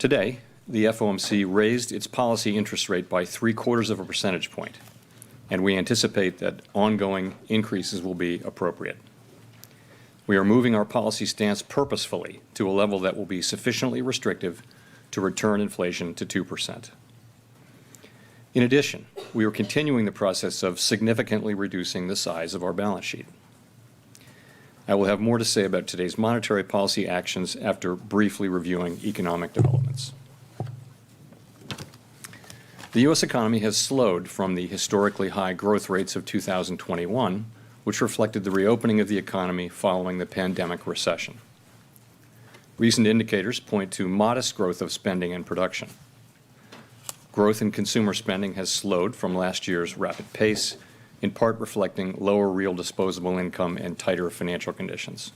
Today, the FOMC raised its policy interest rate by 0.75 percentage point, and we anticipate that ongoing increases will be appropriate. We are moving our policy stance purposefully to a level that will be sufficiently restrictive to return inflation to 2%. In addition, we are continuing the process of significantly reducing the size of our balance sheet. I will have more to say about today's monetary policy actions after briefly reviewing economic developments. The U.S. economy has slowed from the historically high growth rates of 2021, which reflected the reopening of the economy following the pandemic recession. Recent indicators point to modest growth of spending and production. Growth in consumer spending has slowed from last year's rapid pace, in part reflecting lower real disposable income and tighter financial conditions.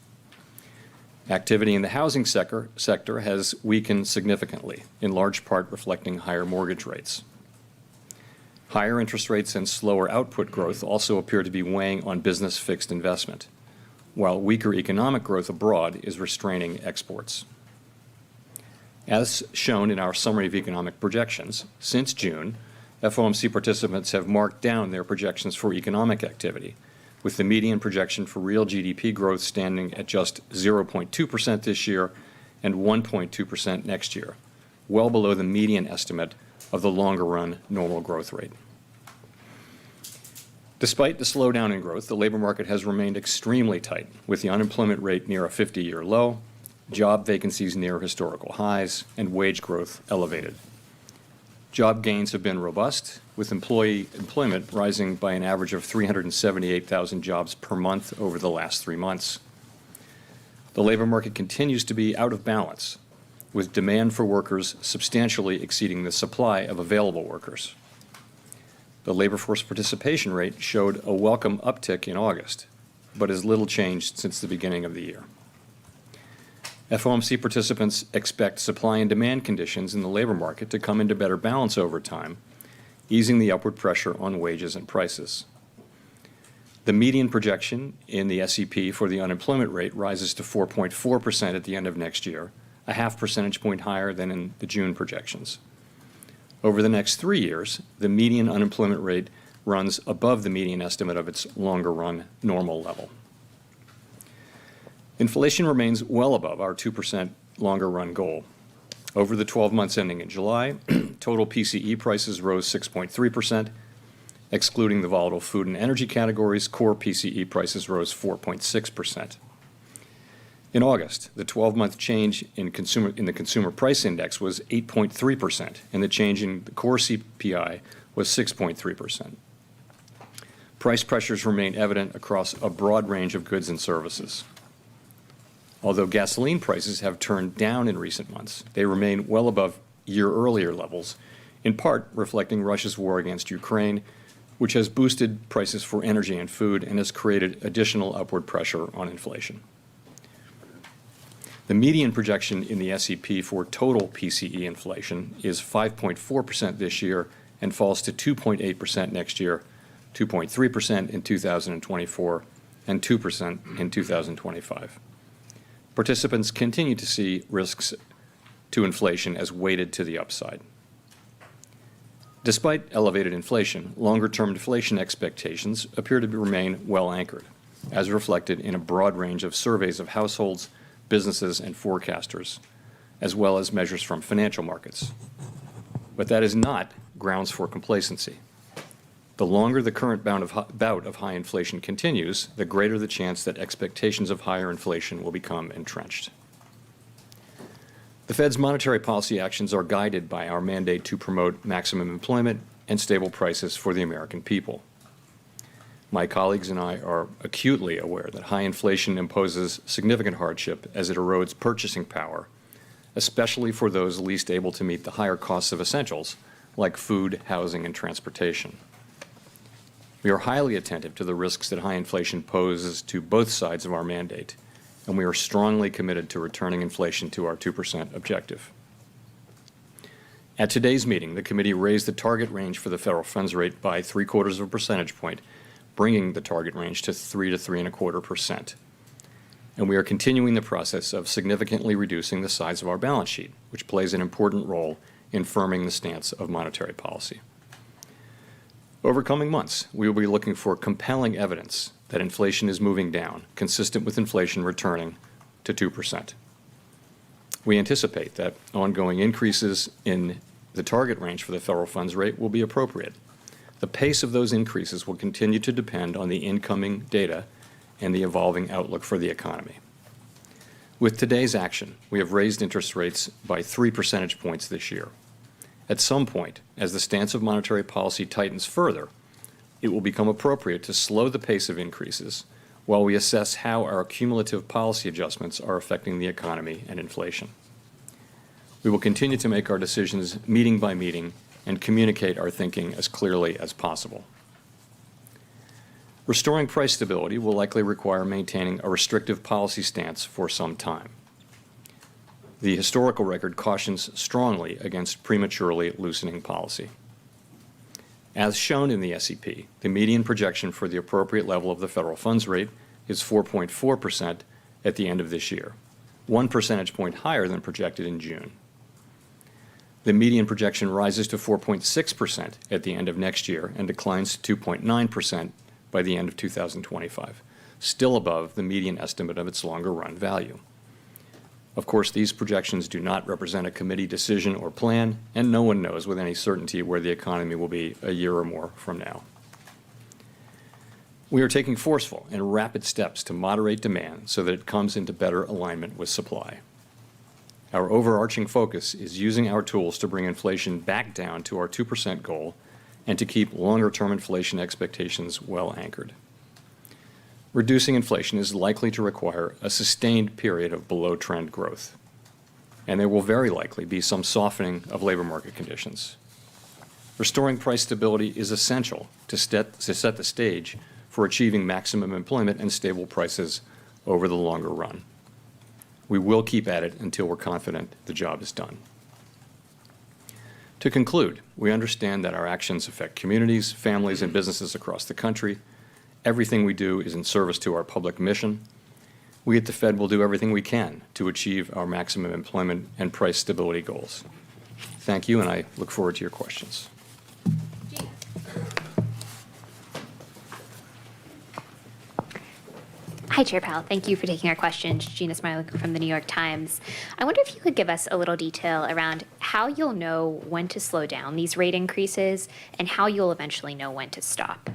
Activity in the housing sector has weakened significantly, in large part reflecting higher mortgage rates. Higher interest rates and slower output growth also appear to be weighing on business fixed investment, while weaker economic growth abroad is restraining exports. As shown in our summary of economic projections, since June, FOMC participants have marked down their projections for economic activity, with the median projection for real GDP growth standing at just 0.2% this year and 1.2% next year, well below the median estimate of the longer-run normal growth rate. Despite the slowdown in growth, the labor market has remained extremely tight, with the unemployment rate near a 50-year low, job vacancies near historical highs, and wage growth elevated. Job gains have been robust, with employment rising by an average of 378,000 jobs per month over the last 3 months. The labor market continues to be out of balance, with demand for workers substantially exceeding the supply of available workers. The labor force participation rate showed a welcome uptick in August, but has little changed since the beginning of the year. FOMC participants expect supply and demand conditions in the labor market to come into better balance over time, easing the upward pressure on wages and prices. The median projection in the SEP for the unemployment rate rises to 4.4% at the end of next year, a half percentage point higher than in the June projections. Over the next 3 years, the median unemployment rate runs above the median estimate of its longer-run normal level. Inflation remains well above our 2% longer-run goal. Over the 12 months ending in July, total PCE prices rose 6.3%. Excluding the volatile food and energy categories, core PCE prices rose 4.6%. In August, the 12-month change in the consumer price index was 8.3%, and the change in the core CPI was 6.3%. Price pressures remain evident across a broad range of goods and services. Although gasoline prices have turned down in recent months, they remain well above year-earlier levels, in part reflecting Russia's war against Ukraine, which has boosted prices for energy and food and has created additional upward pressure on inflation. The median projection in the SEP for total PCE inflation is 5.4% this year and falls to 2.8% next year, 2.3% in 2024, and 2% in 2025. Participants continue to see risks to inflation as weighted to the upside. Despite elevated inflation, longer-term inflation expectations appear to remain well anchored, as reflected in a broad range of surveys of households, businesses, and forecasters, as well as measures from financial markets. But that is not grounds for complacency. The longer the current bout of high inflation continues, the greater the chance that expectations of higher inflation will become entrenched. The Fed's monetary policy actions are guided by our mandate to promote maximum employment and stable prices for the American people. My colleagues and I are acutely aware that high inflation imposes significant hardship as it erodes purchasing power, especially for those least able to meet the higher costs of essentials like food, housing, and transportation. We are highly attentive to the risks that high inflation poses to both sides of our mandate, and we are strongly committed to returning inflation to our 2% objective. At today's meeting, the committee raised the target range for the federal funds rate by 0.75 percentage point, bringing the target range to 3 to 3.25%. And we are continuing the process of significantly reducing the size of our balance sheet, which plays an important role in firming the stance of monetary policy. Over coming months, we will be looking for compelling evidence that inflation is moving down, consistent with inflation returning to 2%. We anticipate that ongoing increases in the target range for the federal funds rate will be appropriate. The pace of those increases will continue to depend on the incoming data and the evolving outlook for the economy. With today's action, we have raised interest rates by 3 percentage points this year. At some point, as the stance of monetary policy tightens further, it will become appropriate to slow the pace of increases while we assess how our cumulative policy adjustments are affecting the economy and inflation. We will continue to make our decisions meeting by meeting and communicate our thinking as clearly as possible. Restoring price stability will likely require maintaining a restrictive policy stance for some time. The historical record cautions strongly against prematurely loosening policy. As shown in the SEP, the median projection for the appropriate level of the federal funds rate is 4.4% at the end of this year, 1 percentage point higher than projected in June. The median projection rises to 4.6% at the end of next year and declines to 2.9% by the end of 2025, still above the median estimate of its longer-run value. Of course, these projections do not represent a committee decision or plan, and no one knows with any certainty where the economy will be a year or more from now. We are taking forceful and rapid steps to moderate demand so that it comes into better alignment with supply. Our overarching focus is using our tools to bring inflation back down to our 2% goal and to keep longer-term inflation expectations well anchored. Reducing inflation is likely to require a sustained period of below-trend growth, and there will very likely be some softening of labor market conditions. Restoring price stability is essential to set the stage for achieving maximum employment and stable prices over the longer run. We will keep at it until we're confident the job is done. To conclude, we understand that our actions affect communities, families, and businesses across the country. Everything we do is in service to our public mission. We at the Fed will do everything we can to achieve our maximum employment and price stability goals. Thank you, and I look forward to your questions. Hi, Chair Powell. Thank you for taking our questions. Gina Smilik from the New York Times. I wonder if you could give us a little detail around how you'll know when to slow down these rate increases and how you'll eventually know when to stop.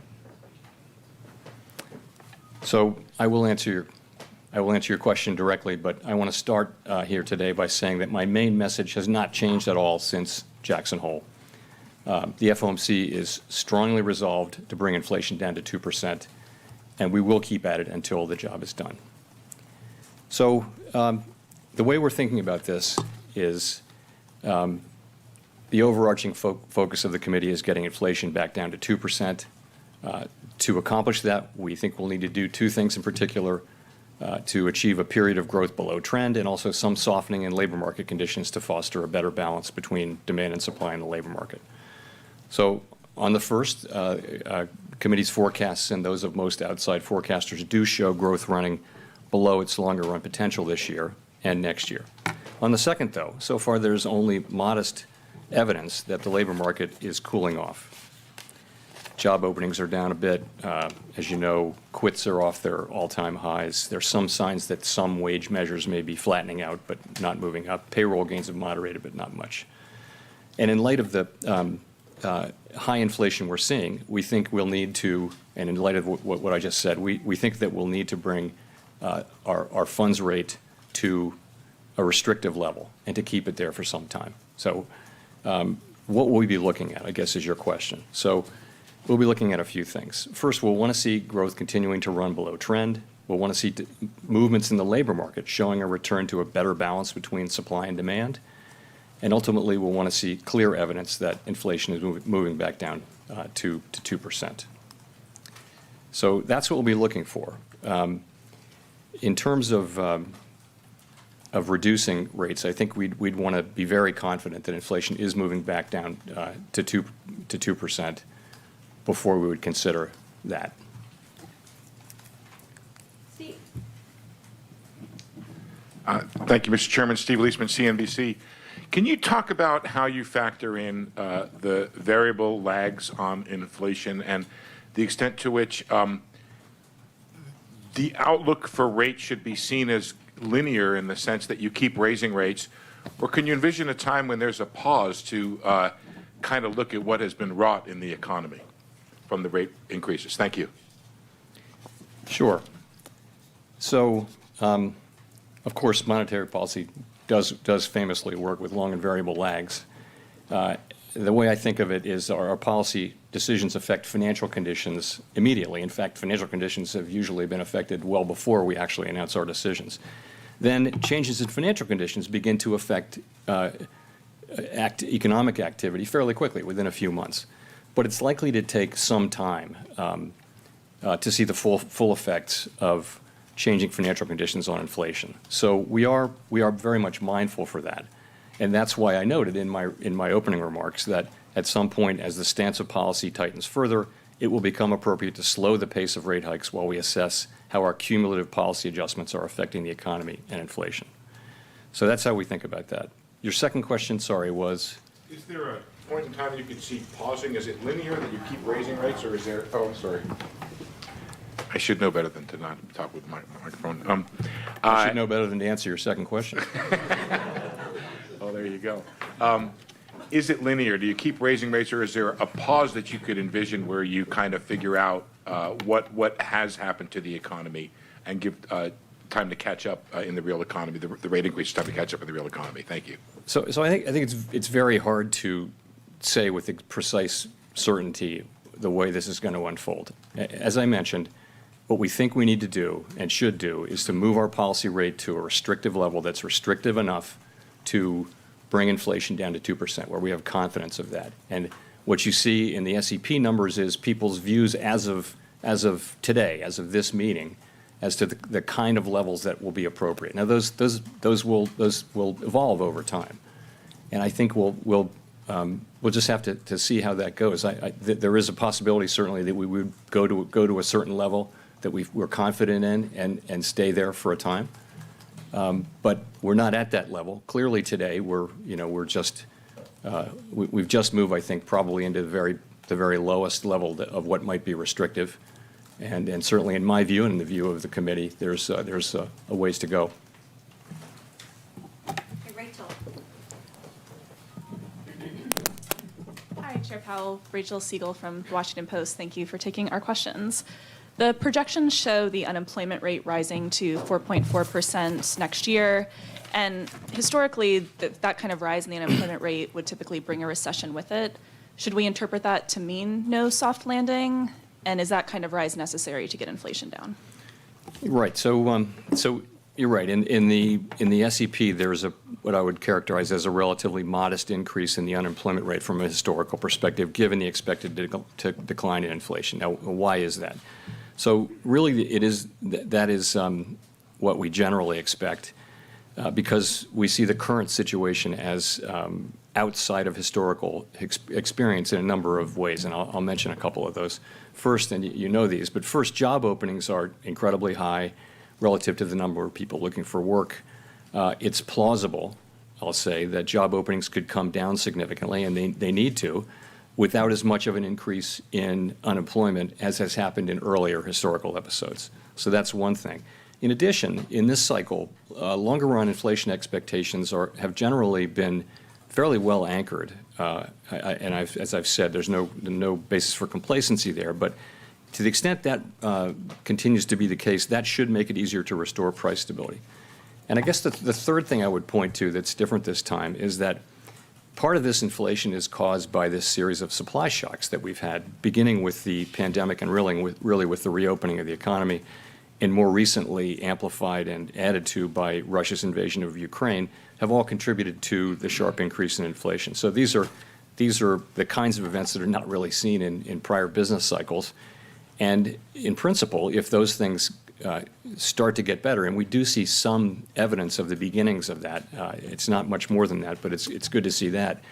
So I will answer your question directly, but I want to start here today by saying that my main message has not changed at all since Jackson Hole. The FOMC is strongly resolved to bring inflation down to 2%. And we will keep at it until the job is done. So the way we're thinking about this is the overarching focus of the committee is getting inflation back down to 2%. To accomplish that, we think we'll need to do two things in particular: to achieve a period of growth below trend and also some softening in labor market conditions to foster a better balance between demand and supply in the labor market. So on the first, committee's forecasts and those of most outside forecasters do show growth running below its longer-run potential this year and next year. On the second, though, so far there's only modest evidence that the labor market is cooling off. Job openings are down a bit. As you know, quits are off their all-time highs. There's some signs that some wage measures may be flattening out but not moving up. Payroll gains have moderated, but not much. And in light of the high inflation we're seeing, we think we'll need to, and in light of what I just said, we think that we'll need to bring our funds rate to a restrictive level and to keep it there for some time. So what will we be looking at, I guess, is your question. So we'll be looking at a few things. First, we'll want to see growth continuing to run below trend. We'll want to see movements in the labor market showing a return to a better balance between supply and demand. And ultimately, we'll want to see clear evidence that inflation is moving back down to 2%. So that's what we'll be looking for. In terms of reducing rates, I think we'd want to be very confident that inflation is moving back down to 2% before we would consider that. Steve. Thank you, Mr. Chairman. Steve Leisman, CNBC. Can you talk about how you factor in the variable lags on inflation and the extent to which the outlook for rates should be seen as linear in the sense that you keep raising rates, or can you envision a time when there's a pause to kind of look at what has been wrought in the economy from the rate increases? Thank you. Sure. So, of course, monetary policy does famously work with long and variable lags. The way I think of it is our policy decisions affect financial conditions immediately. In fact, financial conditions have usually been affected well before we actually announce our decisions. Then changes in financial conditions begin to affect economic activity fairly quickly, within a few months. But it's likely to take some time to see the full effects of changing financial conditions on inflation. So we are very much mindful for that. And that's why I noted in my opening remarks that at some point, as the stance of policy tightens further, it will become appropriate to slow the pace of rate hikes while we assess how our cumulative policy adjustments are affecting the economy and inflation. So that's how we think about that. Your second question, sorry, was? Is there a point in time you could see pausing? Is it linear that you keep raising rates, or is there? Oh, I'm sorry. I should know better than to not talk with my microphone. I should know better than to answer your second question. Oh, there you go. Is it linear? Do you keep raising rates, or is there a pause that you could envision where you kind of figure out what has happened to the economy and give time to catch up in the real economy, the rate increase time to catch up in the real economy? Thank you. So I think it's very hard to say with precise certainty the way this is going to unfold. As I mentioned, what we think we need to do and should do is to move our policy rate to a restrictive level that's restrictive enough to bring inflation down to 2%, where we have confidence of that. And what you see in the SEP numbers is people's views as of today, as of this meeting, as to the kind of levels that will be appropriate. Now, those will evolve over time, and I think we'll just have to see how that goes. There is a possibility, certainly, that we would go to a certain level that we're confident in and stay there for a time. But we're not at that level. Clearly today, we've just moved, I think, probably into the very lowest level of what might be restrictive. And certainly in my view and in the view of the committee, there's a ways to go. Rachel. Hi, Chair Powell. Rachel Siegel from the Washington Post. Thank you for taking our questions. The projections show the unemployment rate rising to 4.4% next year. And historically, that kind of rise in the unemployment rate would typically bring a recession with it. Should we interpret that to mean no soft landing? And is that kind of rise necessary to get inflation down? Right. So you're right. In the SEP, there's what I would characterize as a relatively modest increase in the unemployment rate from a historical perspective, given the expected decline in inflation. Now, why is that? So really, that is what we generally expect, because we see the current situation as outside of historical experience in a number of ways, and I'll mention a couple of those. First, and you know these, but first, job openings are incredibly high relative to the number of people looking for work. It's plausible, I'll say, that job openings could come down significantly, and they need to, without as much of an increase in unemployment as has happened in earlier historical episodes. So that's one thing. In addition, in this cycle, longer run inflation expectations have generally been fairly well anchored. And as I've said, there's no basis for complacency there. But to the extent that continues to be the case, that should make it easier to restore price stability. And I guess the third thing I would point to that's different this time is that part of this inflation is caused by this series of supply shocks that we've had, beginning with the pandemic and really with the reopening of the economy, and more recently amplified and added to by Russia's invasion of Ukraine, have all contributed to the sharp increase in inflation. So these are the kinds of events that are not really seen in prior business cycles. And in principle, if those things start to get better, and we do see some evidence of the beginnings of that. It's not much more than that, but it's good to see that.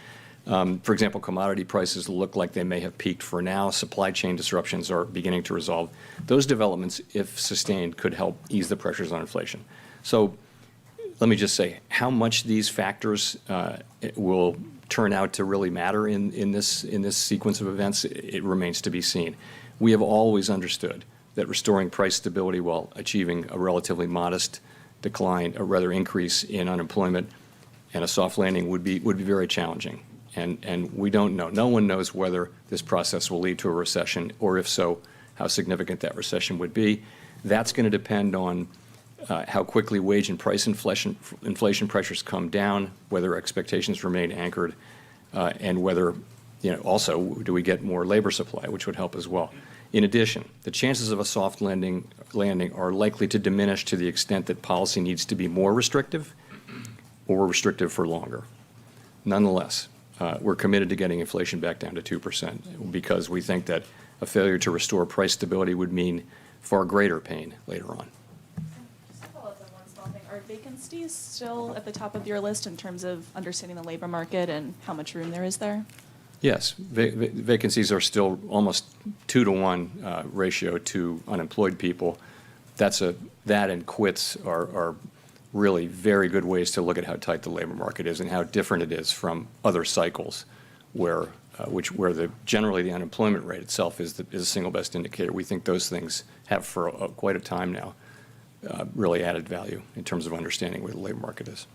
For example, commodity prices look like they may have peaked for now. Supply chain disruptions are beginning to resolve. Those developments, if sustained, could help ease the pressures on inflation. So let me just say, how much these factors will turn out to really matter in this sequence of events, it remains to be seen. We have always understood that restoring price stability while achieving a relatively modest decline, or rather increase in unemployment and a soft landing would be very challenging. And we don't know. No one knows whether this process will lead to a recession, or if so, how significant that recession would be. That's going to depend on how quickly wage and price inflation pressures come down, whether expectations remain anchored, and whether, also, do we get more labor supply, which would help as well. In addition, the chances of a soft landing are likely to diminish to the extent that policy needs to be more restrictive or restrictive for longer. Nonetheless, we're committed to getting inflation back down to 2% because we think that a failure to restore price stability would mean far greater pain later on. Just to follow up on one small thing, are vacancies still at the top of your list in terms of understanding the labor market and how much room there is there? Yes, vacancies are still almost 2-to-1 ratio to unemployed people. That and quits are really very good ways to look at how tight the labor market is and how different it is from other cycles where generally the unemployment rate itself is the single best indicator. We think those things have for quite a time now really added value in terms of understanding where the labor market is.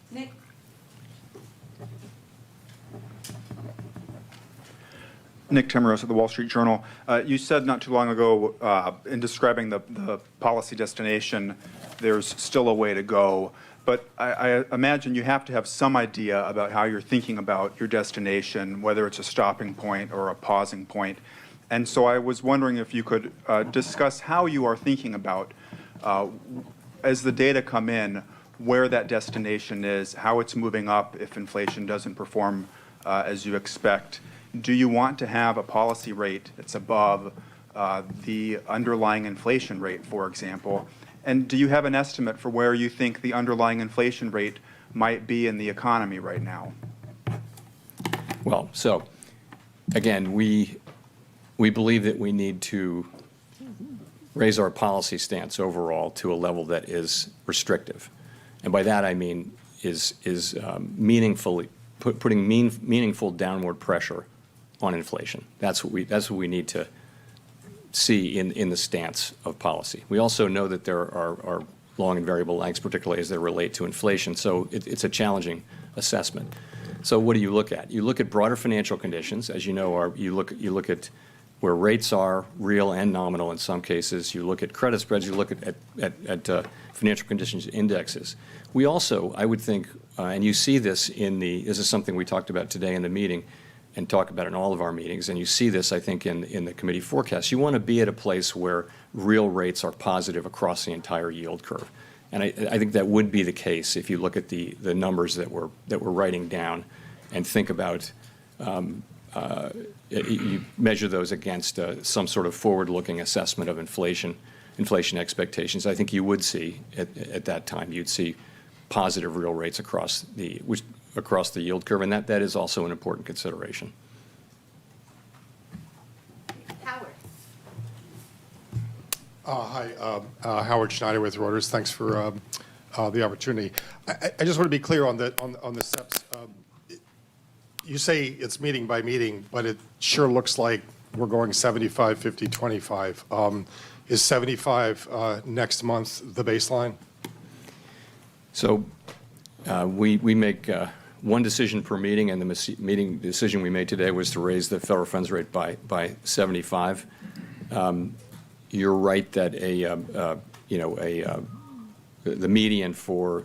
Nick. Nick Timmeros of the Wall Street Journal. You said not too long ago in describing the policy destination, there's still a way to go. But I imagine you have to have some idea about how you're thinking about your destination, whether it's a stopping point or a pausing point. And so I was wondering if you could discuss how you are thinking about, as the data come in, where that destination is, how it's moving up if inflation doesn't perform as you expect. Do you want to have a policy rate that's above the underlying inflation rate, for example? And do you have an estimate for where you think the underlying inflation rate might be in the economy right now? Well, so again, we believe that we need to raise our policy stance overall to a level that is restrictive. And by that I mean is meaningfully putting meaningful downward pressure on inflation. That's what we need to see in the stance of policy. We also know that there are long and variable lags, particularly as they relate to inflation. So it's a challenging assessment. So what do you look at? You look at broader financial conditions, as you know. You look at where rates are, real and nominal in some cases. You look at credit spreads. You look at financial conditions indexes. We also, I would think, and you see this this is something we talked about today in the meeting and talk about in all of our meetings, and you see this, I think, in the committee forecast. You want to be at a place where real rates are positive across the entire yield curve. And I think that would be the case if you look at the numbers that we're writing down and think about, you measure those against some sort of forward-looking assessment of inflation expectations. I think you would see, at that time, you'd see positive real rates across the yield curve, and that is also an important consideration. Howard. Hi, Howard Schneider with Reuters. Thanks for the opportunity. I just want to be clear on the steps. You say it's meeting by meeting, but it sure looks like we're going 75, 50, 25. Is 75 next month the baseline? So we make one decision per meeting, and the meeting decision we made today was to raise the federal funds rate by 75. You're right that the median for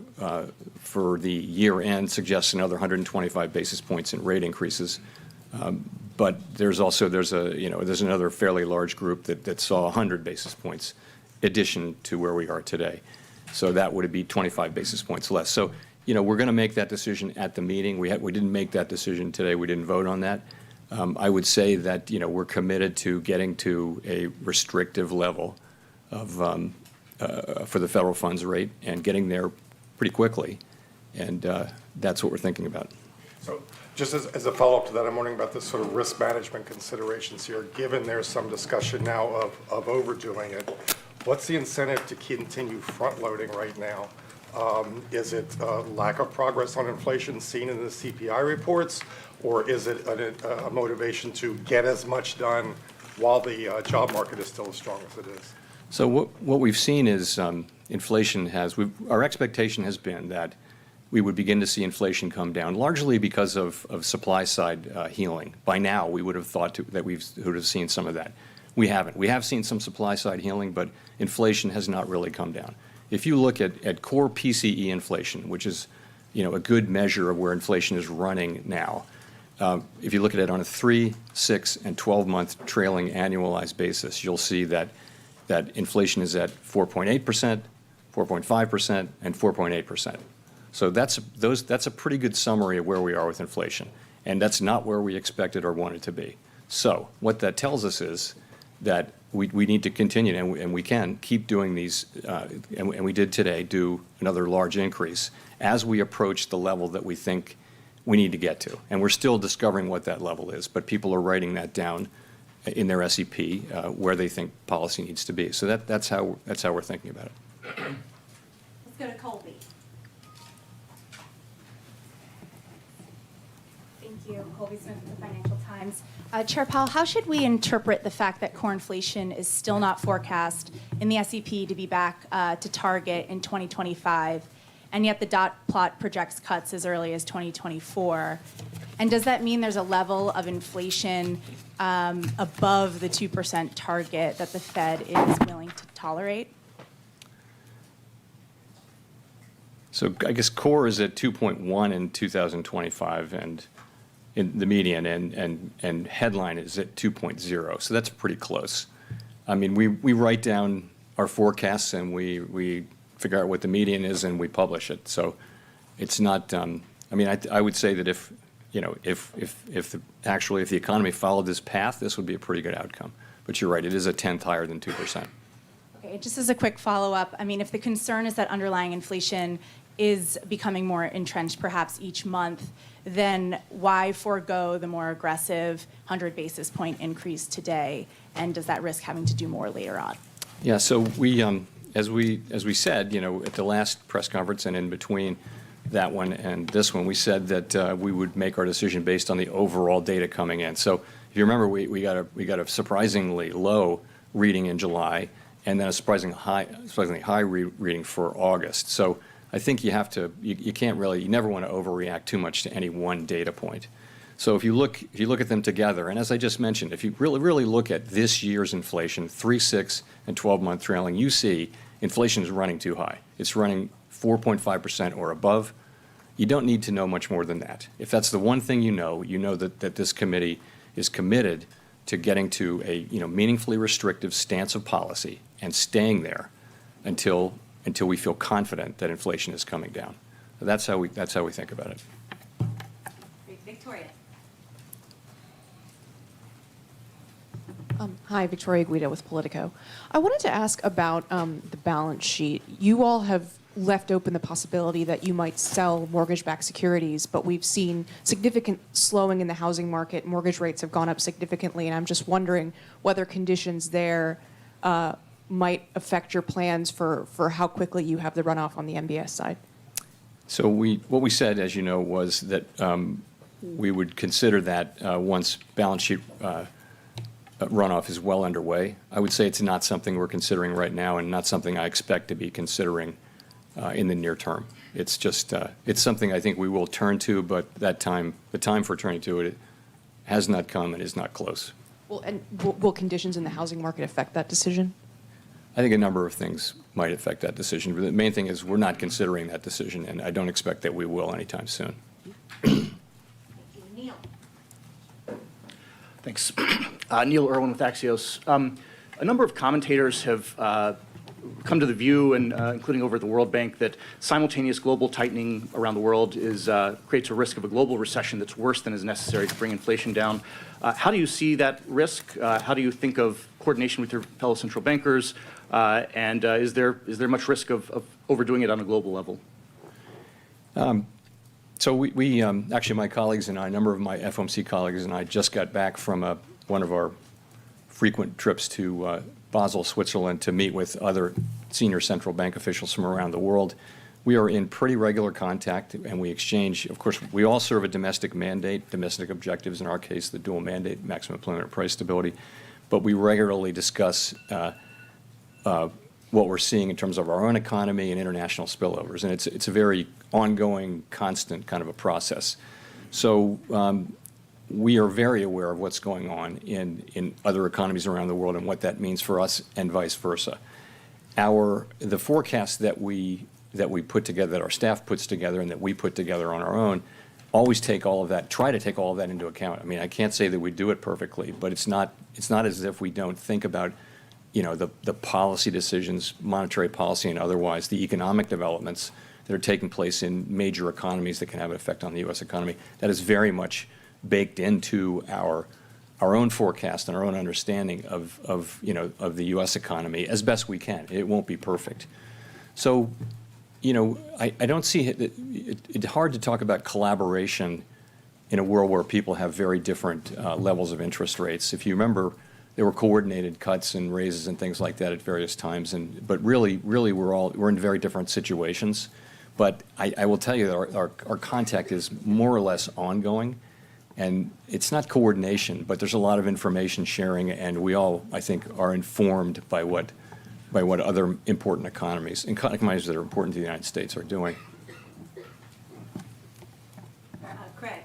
the year end suggests another 125 basis points in rate increases. But there's another fairly large group that saw 100 basis points addition to where we are today. So that would be 25 basis points less. So, we're going to make that decision at the meeting. We didn't make that decision today. We didn't vote on that. I would say that, we're committed to getting to a restrictive level of for the federal funds rate and getting there pretty quickly. And that's what we're thinking about. So just as a follow-up to that, I'm wondering about the sort of risk management considerations here. Given there's some discussion now of overdoing it, what's the incentive to continue front-loading right now Is it lack of progress on inflation seen in the CPI reports, or is it a motivation to get as much done while the job market is still as strong as it is? So what we've seen is inflation our expectation has been that we would begin to see inflation come down, largely because of supply side healing. By now, we would have thought that we would have seen some of that. We haven't. We have seen some supply side healing, but inflation has not really come down. If you look at core PCE inflation, which is a good measure of where inflation is running now, if you look at it on a 3, 6, and 12-month trailing annualized basis, you'll see that inflation is at 4.8%, 4.5%, and 4.8%. So that's a pretty good summary of where we are with inflation, and that's not where we expected or wanted to be. So what that tells us is that we need to continue, and we can keep doing these, and we did today do another large increase as we approach the level that we think we need to get to. And we're still discovering what that level is, but people are writing that down in their SEP where they think policy needs to be. So that's how we're thinking about it. Let's go to Colby. Thank you. Colby Smith with the Financial Times. Chair Powell, how should we interpret the fact that core inflation is still not forecast in the SEP to be back to target in 2025, and yet the dot plot projects cuts as early as 2024? And does that mean there's a level of inflation above the 2% target that the Fed is willing to tolerate? So I guess core is at 2.1 in 2025, and in the median, and headline is at 2.0. So that's pretty close. I mean, we write down our forecasts and we figure out what the median is and we publish it. So it's not. I mean, I would say that if the economy followed this path, this would be a pretty good outcome. But you're right; it is a tenth higher than 2%. Okay, just as a quick follow-up, I mean, if the concern is that underlying inflation is becoming more entrenched perhaps each month, then why forego the more aggressive 100 basis point increase today? And does that risk having to do more later on? Yeah, so we, as we said, at the last press conference and in between that one and this one, we said that we would make our decision based on the overall data coming in. So if you remember, we got a surprisingly low reading in July, and then a surprisingly high reading for August. So I think you never want to overreact too much to any one data point. So if you look at them together, and as I just mentioned, if you really look at this year's inflation, 3, 6, and 12-month trailing, you see inflation is running too high. It's running 4.5% or above. You don't need to know much more than that. If that's the one thing you know that this committee is committed to getting to a meaningfully restrictive stance of policy and staying there until we feel confident that inflation is coming down. That's how we think about it. Victoria. Hi, Victoria Guida with Politico. I wanted to ask about the balance sheet. You all have left open the possibility that you might sell mortgage-backed securities, but we've seen significant slowing in the housing market. Mortgage rates have gone up significantly, and I'm just wondering whether conditions there might affect your plans for how quickly you have the runoff on the MBS side. So what we said, as you know, was that we would consider that once balance sheet runoff is well underway. I would say it's not something we're considering right now, and not something I expect to be considering in the near term. It's just it's something I think we will turn to, but the time for turning to it has not come and is not close. Well, and will conditions in the housing market affect that decision? I think a number of things might affect that decision, but the main thing is we're not considering that decision, and I don't expect that we will anytime soon. Thank you. Neil. Thanks. Neil Irwin with Axios. A number of commentators have come to the view, and including over at the World Bank, that simultaneous global tightening around the world creates a risk of a global recession that's worse than is necessary to bring inflation down. How do you see that risk? How do you think of coordination with your fellow central bankers? And is there much risk of overdoing it on a global level? So we actually, my colleagues and I, a number of my FOMC colleagues and I just got back from one of our frequent trips to Basel, Switzerland, to meet with other senior central bank officials from around the world. We are in pretty regular contact, and we exchange. Of course, we all serve a domestic mandate, domestic objectives, in our case, the dual mandate, maximum employment and price stability. But we regularly discuss what we're seeing in terms of our own economy and international spillovers. And it's a very ongoing, constant kind of a process. So we are very aware of what's going on in other economies around the world and what that means for us and vice versa. The forecast that we put together, that our staff puts together and that we put together on our own, always take all of that, try to take all of that into account. I mean, I can't say that we do it perfectly, but it's not as if we don't think about, the policy decisions, monetary policy and otherwise, the economic developments that are taking place in major economies that can have an effect on the U.S. economy. That is very much baked into our own forecast and our own understanding of the U.S. economy as best we can. It won't be perfect. So, I don't see it's hard to talk about collaboration in a world where people have very different levels of interest rates. If you remember, there were coordinated cuts and raises and things like that at various times. But really, we're in very different situations. But I will tell you that our contact is more or less ongoing. And it's not coordination, but there's a lot of information sharing, and we all, I think, are informed by what other important economies that are important to the United States are doing. Craig.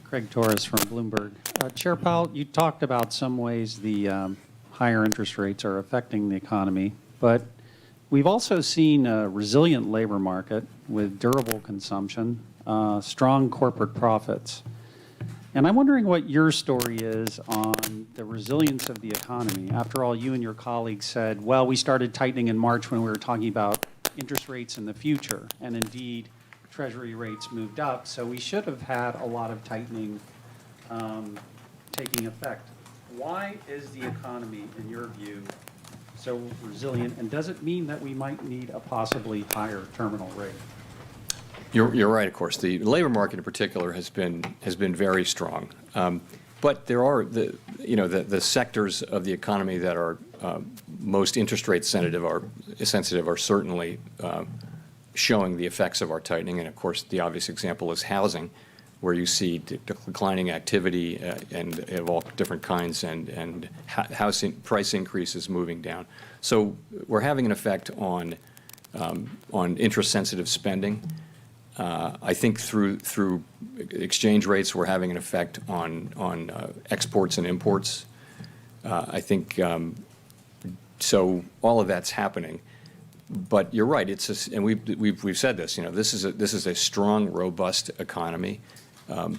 Craig Torres from Bloomberg. Chair Powell, you talked about some ways the higher interest rates are affecting the economy, but we've also seen a resilient labor market with durable consumption, strong corporate profits. And I'm wondering what your story is on the resilience of the economy. After all, you and your colleagues said, well, we started tightening in March when we were talking about interest rates in the future. And indeed, Treasury rates moved up. So we should have had a lot of tightening taking effect. Why is the economy, in your view, so resilient? And does it mean that we might need a possibly higher terminal rate? You're right, of course. The labor market in particular has been very strong. But there are the sectors of the economy that are most interest rate sensitive are certainly showing the effects of our tightening. And of course, the obvious example is housing, where you see declining activity and of all different kinds and housing price increases moving down. So we're having an effect on interest sensitive spending. I think through exchange rates, we're having an effect on exports and imports. I think so. All of that's happening, but you're right. And we've said this. This is a strong, robust economy.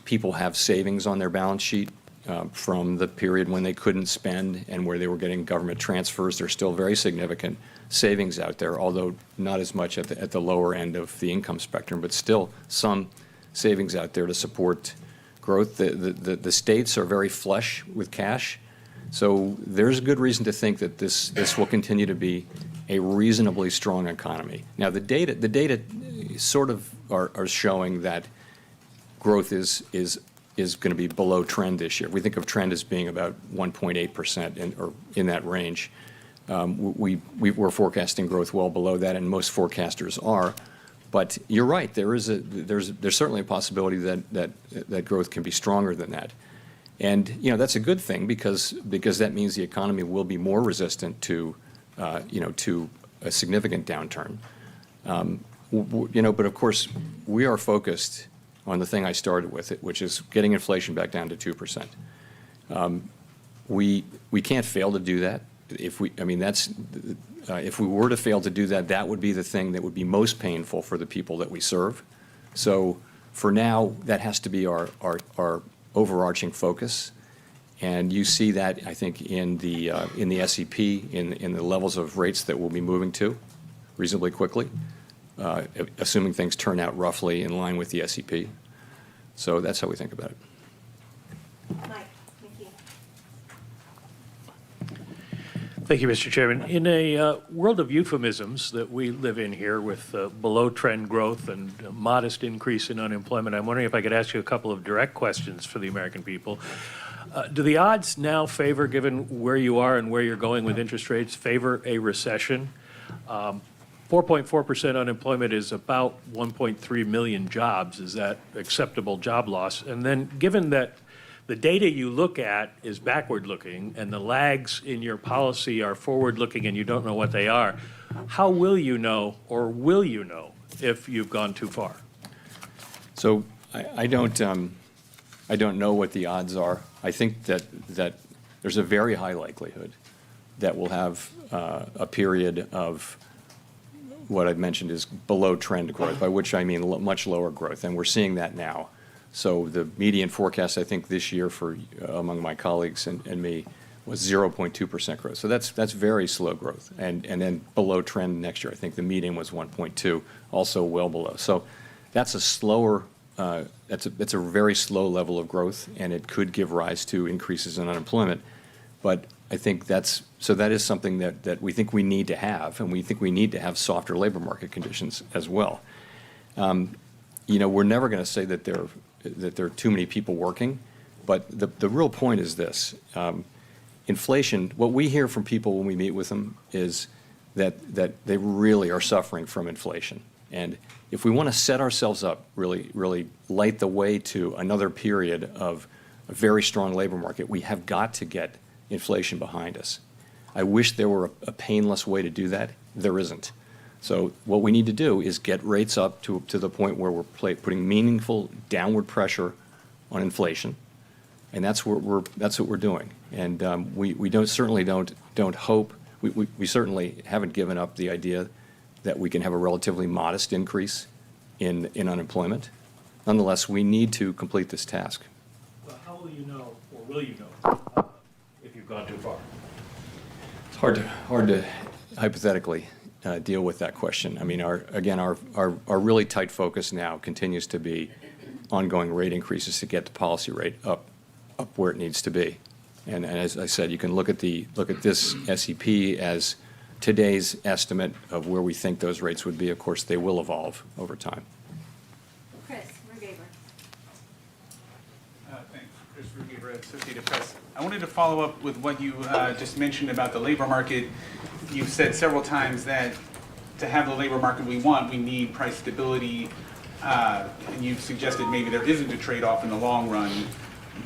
People have savings on their balance sheet from the period when they couldn't spend and where they were getting government transfers. There's still very significant savings out there, although not as much at the lower end of the income spectrum, but still some savings out there to support growth. The states are very flush with cash, so there's good reason to think that this will continue to be a reasonably strong economy. Now, the data sort of are showing that growth is going to be below trend this year. We think of trend as being about 1.8% or in that range. We're forecasting growth well below that, and most forecasters are. But you're right. There's certainly a possibility that growth can be stronger than that, and that's a good thing because that means the economy will be more resistant to to a significant downturn. But of course we are focused on the thing I started with, which is getting inflation back down to 2%. We can't fail to do that. If we were to fail to do that, that would be the thing that would be most painful for the people that we serve. So for now, that has to be our overarching focus. And you see that, I think, in the SEP, in the levels of rates that we'll be moving to reasonably quickly, assuming things turn out roughly in line with the SEP. So that's how we think about it. Mike, thank you. Thank you, Mr. Chairman. In a world of euphemisms that we live in here with below-trend growth and a modest increase in unemployment, I'm wondering if I could ask you a couple of direct questions for the American people. Do the odds now favor, given where you are and where you're going with interest rates, favor a recession? 4.4% unemployment is about 1.3 million jobs. Is that acceptable job loss? And then given that the data you look at is backward-looking and the lags in your policy are forward-looking and you don't know what they are, how will you know, or will you know, if you've gone too far? So I don't know what the odds are. I think that there's a very high likelihood that we'll have a period of what I've mentioned is below trend growth, by which I mean much lower growth, and we're seeing that now. So the median forecast, I think, this year for among my colleagues and me was 0.2% growth. So that's very slow growth, and then below trend next year. I think the median was 1.2, also well below. So that's a slower. It's a very slow level of growth, and it could give rise to increases in unemployment. But I think that is something that we think we need to have, and we think we need to have softer labor market conditions as well. We're never going to say that there are too many people working, but the real point is this. Inflation, what we hear from people when we meet with them is that they really are suffering from inflation. And if we want to set ourselves up, really light the way to another period of a very strong labor market, we have got to get inflation behind us. I wish there were a painless way to do that. There isn't. So what we need to do is get rates up to the point where we're putting meaningful downward pressure on inflation, and that's what we're doing. And we certainly don't hope. We certainly haven't given up the idea that we can have a relatively modest increase in unemployment. Nonetheless, we need to complete this task. But how will you know, or will you know, if you've gone too far? It's hard to hypothetically deal with that question. I mean, our really tight focus now continues to be ongoing rate increases to get the policy rate up where it needs to be. And as I said, you can look at this SEP as today's estimate of where we think those rates would be. Of course, they will evolve over time. Chris Rugaber. Thanks. Chris Rugaber, Associated Press. I wanted to follow up with what you just mentioned about the labor market. You've said several times that to have the labor market we want, we need price stability, and you've suggested maybe there isn't a trade-off in the long run.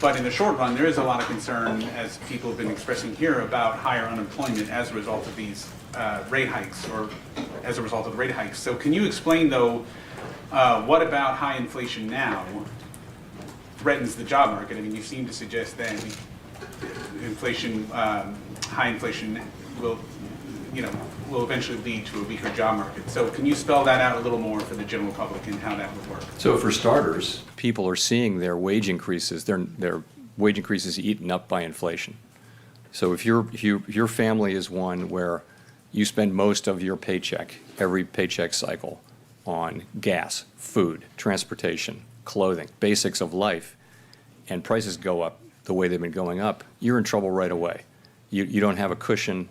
But in the short run, there is a lot of concern, as people have been expressing here, about higher unemployment as a result of these rate hikes, or as a result of the rate hikes. So can you explain, though, what about high inflation now threatens the job market? I mean, you seem to suggest that inflation, high inflation will eventually lead to a weaker job market. So can you spell that out a little more for the general public and how that would work? So for starters, people are seeing their wage increases, their wage increases eaten up by inflation. So if your family is one where you spend most of your paycheck, every paycheck cycle, on gas, food, transportation, clothing, basics of life, and prices go up the way they've been going up, you're in trouble right away. You don't have a cushion,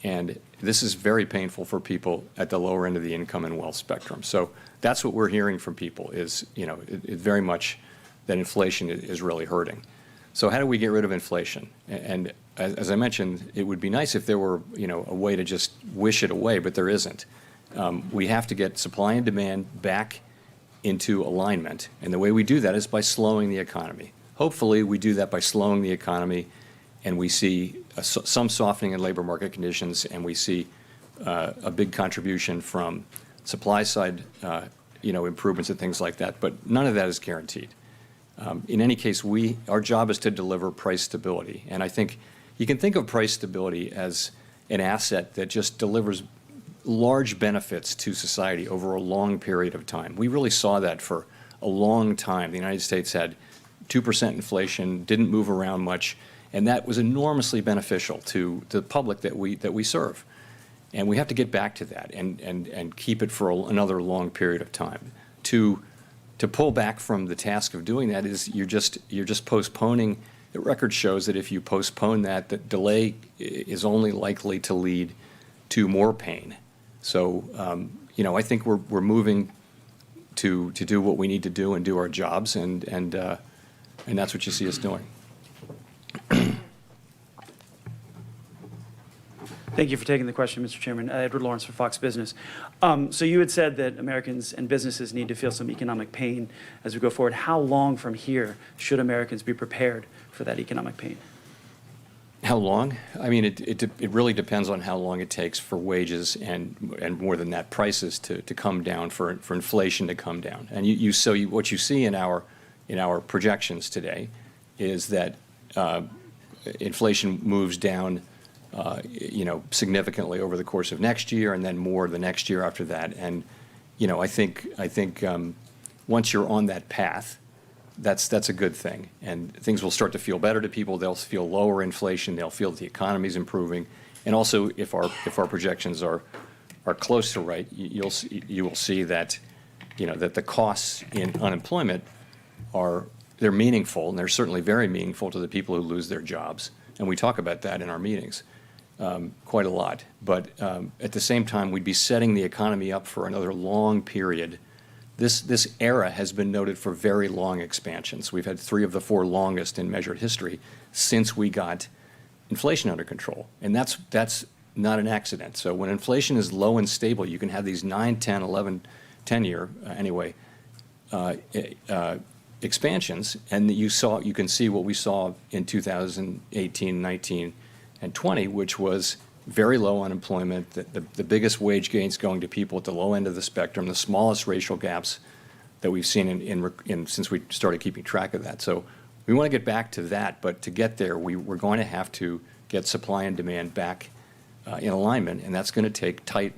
and this is very painful for people at the lower end of the income and wealth spectrum. So that's what we're hearing from people is, it very much that inflation is really hurting. So how do we get rid of inflation? And as I mentioned, it would be nice if there were, a way to just wish it away, but there isn't. We have to get supply and demand back into alignment, and the way we do that is by slowing the economy. Hopefully, we do that by slowing the economy, and we see some softening in labor market conditions, and we see a big contribution from supply side, improvements and things like that. But none of that is guaranteed. In any case, our job is to deliver price stability, and I think you can think of price stability as an asset that just delivers large benefits to society over a long period of time. We really saw that for a long time. The United States had 2% inflation, didn't move around much, and that was enormously beneficial to the public that we serve. And we have to get back to that and keep it for another long period of time. To pull back from the task of doing that is you're just postponing. The record shows that if you postpone that, the delay is only likely to lead to more pain. So I think we're moving to do what we need to do and do our jobs, and that's what you see us doing. Thank you for taking the question, Mr. Chairman. Edward Lawrence for Fox Business. So you had said that Americans and businesses need to feel some economic pain as we go forward. How long from here should Americans be prepared for that economic pain? How long? I mean, it really depends on how long it takes for wages and more than that, prices to come down, for inflation to come down. And what you see in our projections today is that inflation moves down significantly over the course of next year, and then more the next year after that. And I think once you're on that path, that's a good thing, and things will start to feel better to people. They'll feel lower inflation. They'll feel that the economy's improving, and also if our projections are close to right, you will see that that the costs in unemployment they're meaningful, and they're certainly very meaningful to the people who lose their jobs, and we talk about that in our meetings quite a lot. But at the same time, we'd be setting the economy up for another long period. This era has been noted for very long expansions. We've had 3 of the 4 longest in measured history since we got inflation under control, and that's not an accident. So when inflation is low and stable, you can have these 9, 10, 11, 10-year expansions, and you can see what we saw in 2018, 19, and 20, which was very low unemployment, the biggest wage gains going to people at the low end of the spectrum, the smallest racial gaps that we've seen since we started keeping track of that. So we want to get back to that, but to get there, we're going to have to get supply and demand back in alignment, and that's going to take tight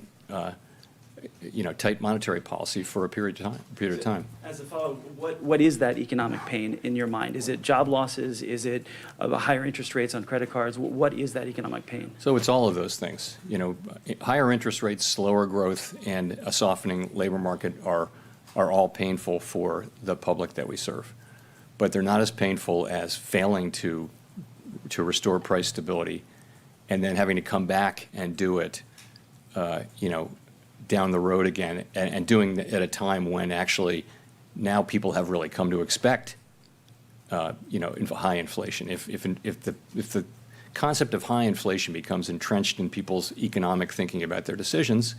monetary policy for a period of time. As a follow-up, what is that economic pain in your mind? Is it job losses? Is it higher interest rates on credit cards? What is that economic pain? So it's all of those things. Higher interest rates, slower growth, and a softening labor market are all painful for the public that we serve. But they're not as painful as failing to restore price stability and then having to come back and do it, down the road again, and doing it at a time when actually now people have really come to expect high inflation. If the concept of high inflation becomes entrenched in people's economic thinking about their decisions,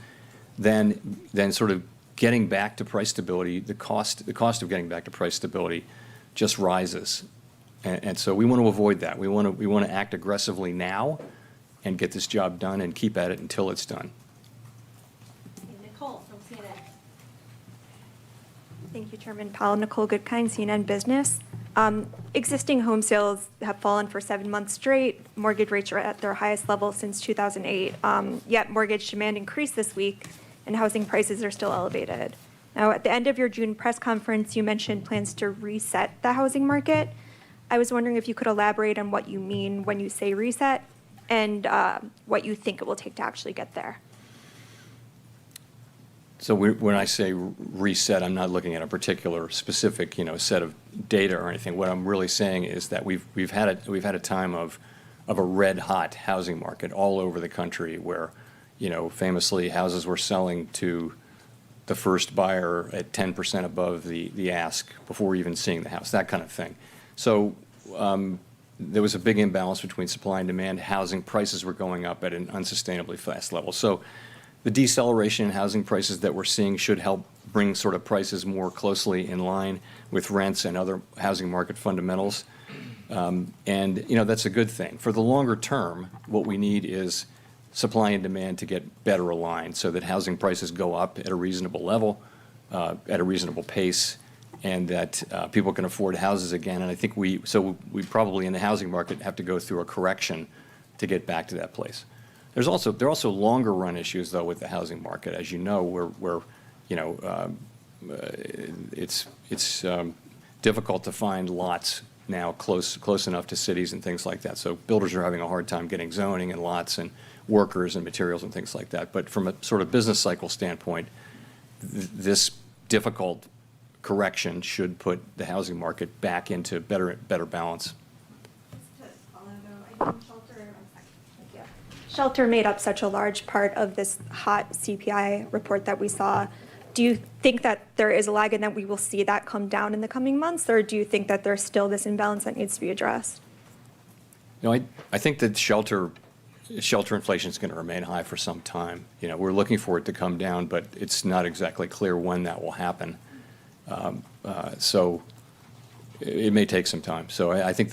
then sort of getting back to price stability, the cost of getting back to price stability just rises. And so we want to avoid that. We want to act aggressively now and get this job done and keep at it until it's done. Nicole from CNN. Thank you, Chairman Powell. Nicole Goodkind, CNN Business. Existing home sales have fallen for 7 months straight. Mortgage rates are at their highest level since 2008. Yet mortgage demand increased this week, and housing prices are still elevated. Now, at the end of your June press conference, you mentioned plans to reset the housing market. I was wondering if you could elaborate on what you mean when you say reset, and what you think it will take to actually get there. So when I say reset, I'm not looking at a particular specific, set of data or anything. What I'm really saying is that we've had a time of a red hot housing market all over the country, where, famously houses were selling to the first buyer at 10% above the ask before even seeing the house, that kind of thing. So there was a big imbalance between supply and demand. Housing prices were going up at an unsustainably fast level. So the deceleration in housing prices that we're seeing should help bring sort of prices more closely in line with rents and other housing market fundamentals. And that's a good thing. For the longer term, what we need is supply and demand to get better aligned so that housing prices go up at a reasonable level, at a reasonable pace, and that people can afford houses again. And I think we probably in the housing market have to go through a correction to get back to that place. There are also longer run issues though with the housing market, as you know, where it's difficult to find lots now close enough to cities and things like that. So builders are having a hard time getting zoning and lots and workers and materials and things like that. But from a sort of business cycle standpoint, this difficult correction should put the housing market back into better balance. Shelter made up such a large part of this hot CPI report that we saw. Do you think that there is a lag and that we will see that come down in the coming months, or do you think that there's still this imbalance that needs to be addressed? I think that shelter shelter inflation is going to remain high for some time. You know, we're looking for it to come down, but it's not exactly clear when that will happen. So it may take some time. So I think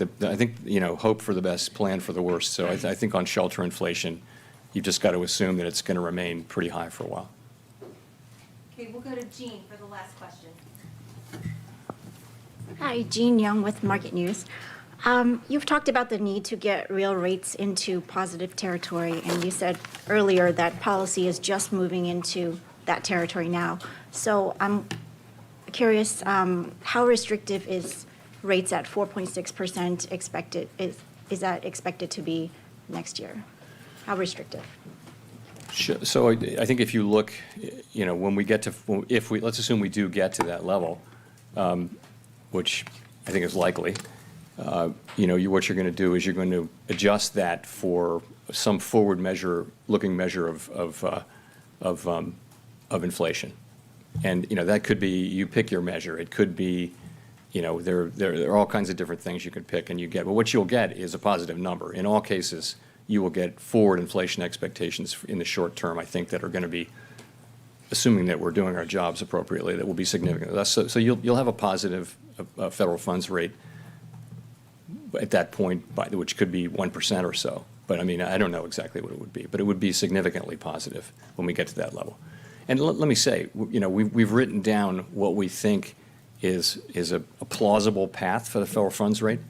you know, hope for the best, plan for the worst. So I think on shelter inflation, you've just got to assume that it's going to remain pretty high for a while. Okay, we'll go to Jean for the last question. Hi, Jean Young with Market News. You've talked about the need to get real rates into positive territory, and you said earlier that policy is just moving into that territory now. So I'm curious, how restrictive is rates at 4.6% expected? Is that expected to be next year? How restrictive? So I think if you look, you know, when we get to, let's assume we do get to that level, which I think is likely, you know, what you're going to do is you're going to adjust that for some forward looking measure of inflation. And, you know, that could be, you pick your measure. It could be, you know, there are all kinds of different things you could pick and you get. But what you'll get is a positive number. In all cases, you will get forward inflation expectations in the short term, I think, that are going to be, assuming that we're doing our jobs appropriately, that will be significant. So you'll have a positive federal funds rate at that point, which could be 1% or so. But I mean, I don't know exactly what it would be, but it would be significantly positive when we get to that level. And let me say, you know, we've written down what we think is a plausible path for the federal funds rate.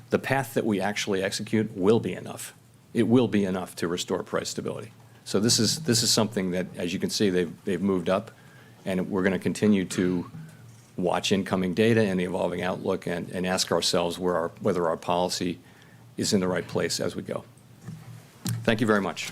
The path that we actually execute will be enough. It will be enough to restore price stability. So this is something that, as you can see, they've moved up, and we're going to continue to watch incoming data and the evolving outlook and ask ourselves whether our policy is in the right place as we go. Thank you very much.